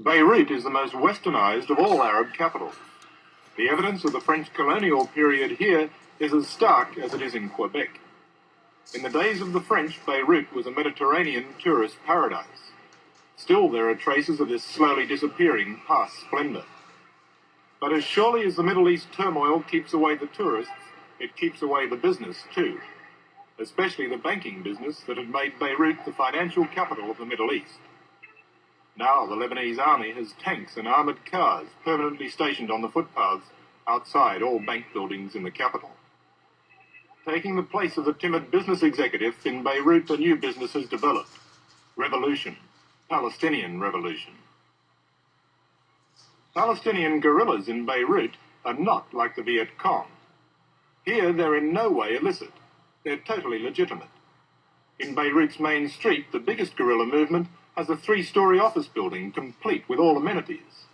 Beirut is the most westernized of all Arab capitals. The evidence of the French colonial period here is as stark as it is in Quebec. In the days of the French, Beirut was a Mediterranean tourist paradise. Still, there are traces of this slowly disappearing past splendor. But as surely as the Middle East turmoil keeps away the tourists, it keeps away the business too, especially the banking business that had made Beirut the financial capital of the Middle East. Now the Lebanese army has tanks and armoured cars permanently stationed on the footpaths outside all bank buildings in the capital. Taking the place of the timid business executive, in Beirut a new business has developed. Revolution. Palestinian revolution. Palestinian guerrillas in Beirut are not like the Viet Cong. Here they're in no way illicit. They're totally legitimate. In Beirut's main street, the biggest guerrilla movement has a 3-story office building complete with all amenities.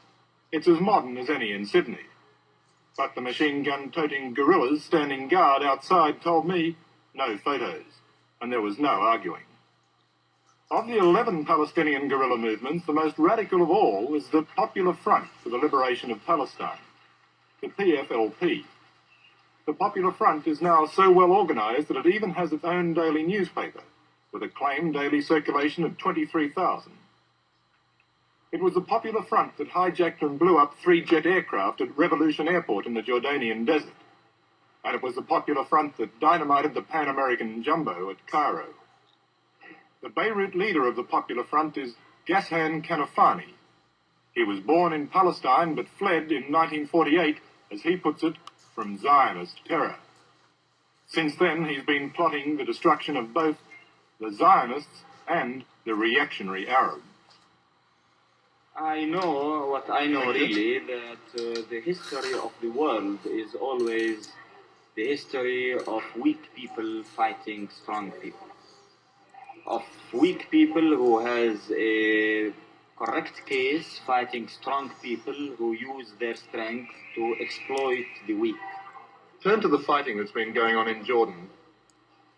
It's as modern as any in Sydney. But the machine gun-toting guerrillas standing guard outside told me no photos, and there was no arguing. Of the 11 Palestinian guerrilla movements, the most radical of all is the Popular Front for the Liberation of Palestine, the PFLP. The Popular Front is now so well organised that it even has its own daily newspaper, with a claimed daily circulation of 23,000. It was the Popular Front that hijacked and blew up 3 jet aircraft at Revolution Airport in the Jordanian desert. And it was the Popular Front that dynamited the Pan American Jumbo at Cairo. The Beirut leader of the Popular Front is Ghassan Kanafani. He was born in Palestine but fled in 1948, as he puts it, from Zionist terror. Since then, he's been plotting the destruction of both the Zionists and the reactionary Arabs. I know what I know really, that the history of the world is always the history of weak people fighting strong people. Of weak people who has a correct case fighting strong people who use their strength to exploit the weak. Turn to the fighting that's been going on in Jordan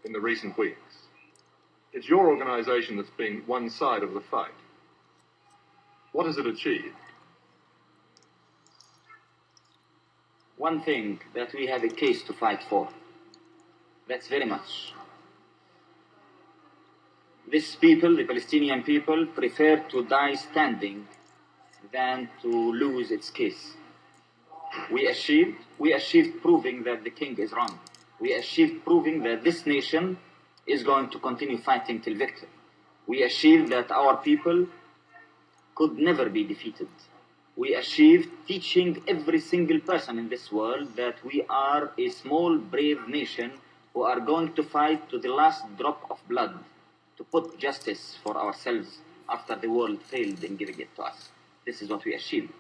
in the recent weeks. It's your organisation that's been one side of the fight. What has it achieved? One thing, that we have a case to fight for. That's very much. These people, the Palestinian people, prefer to die standing than to lose its case. We achieved proving that the king is wrong. We achieved proving that this nation is going to continue fighting till victory. We achieved that our people could never be defeated. We achieved teaching every single person in this world that we are a small, brave nation who are going to fight to the last drop of blood to put justice for ourselves after the world failed in giving it to us. This is what we achieved.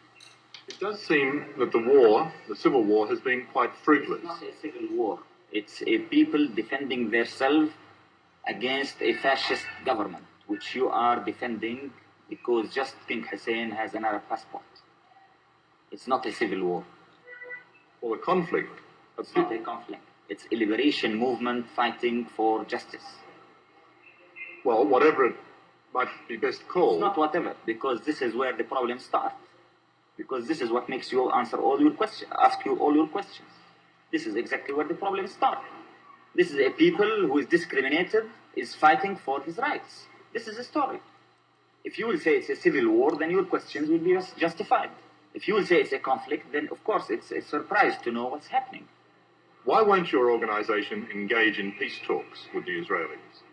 It does seem that the war, the civil war, has been quite fruitless. It's not a civil war. It's a people defending themselves against a fascist government, which you are defending because just King Hussein has an Arab passport. It's not a civil war. Well, a conflict. It's not a conflict. It's a liberation movement fighting for justice. Well, whatever it might be best called. It's not whatever, because this is where the problems start. Because this is what makes you answer all your questions, ask you all your questions. This is exactly where the problems start. This is a people who is discriminated, is fighting for his rights. This is a story. If you will say it's a civil war, then your questions will be justified. If you will say it's a conflict, then of course it's a surprise to know what's happening. Why won't your organization engage in peace talks with the Israelis?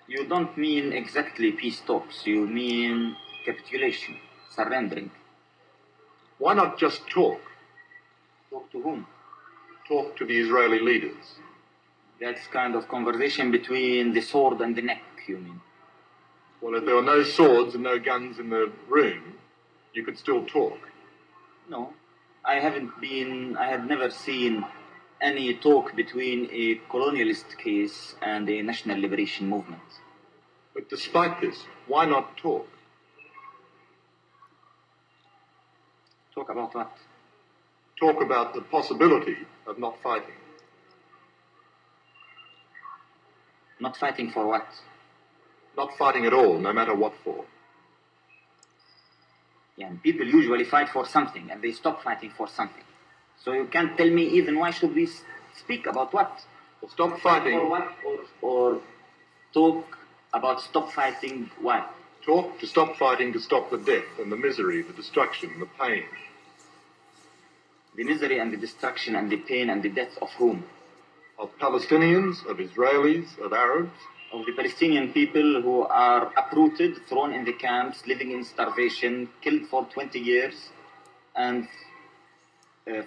You don't mean exactly peace talks. You mean capitulation, surrendering. Why not just talk? Talk to whom? Talk to the Israeli leaders. That's kind of conversation between the sword and the neck, you mean? Well, if there were no swords and no guns in the room, you could still talk. No, I had never seen any talk between a colonialist case and a national liberation movement. But despite this, why not talk? Talk about what? Talk about the possibility of not fighting. Not fighting for what? Not fighting at all, no matter what for. Yeah, and people usually fight for something and they stop fighting for something. So you can't tell me even why should we speak about what? Well, stop fighting. Or what? Or talk about stop fighting what? Talk to stop fighting, to stop the death and the misery, the destruction, the pain. The misery and the destruction and the pain and the death of whom? Of Palestinians, of Israelis, of Arabs. Of the Palestinian people who are uprooted, thrown in the camps, living in starvation, killed for 20 years, and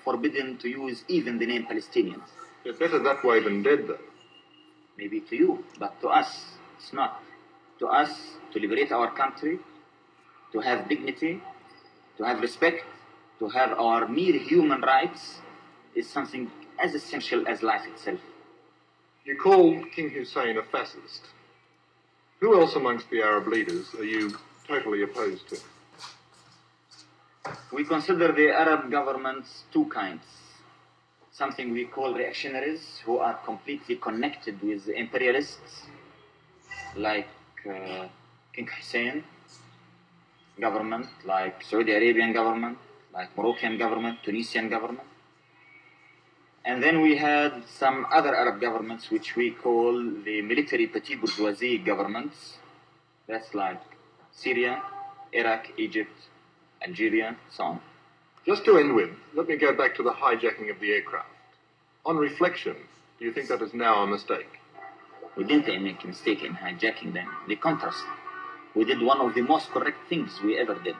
forbidden to use even the name Palestinians. They're better that way than dead, though. Maybe to you, but to us, it's not. To us, to liberate our country, to have dignity, to have respect, to have our mere human rights, is something as essential as life itself. You called King Hussein a fascist. Who else amongst the Arab leaders are you totally opposed to? We consider the Arab governments two kinds. Something we call reactionaries, who are completely connected with the imperialists, like King Hussein government, like Saudi Arabian government, like Moroccan government, Tunisian government. And then we had some other Arab governments which we call the military petit bourgeoisie governments. That's like Syria, Iraq, Egypt, Algeria, so on. Just to end with, let me go back to the hijacking of the aircraft. On reflection, do you think that is now a mistake? We didn't make a mistake in hijacking them. The contrast. We did one of the most correct things we ever did.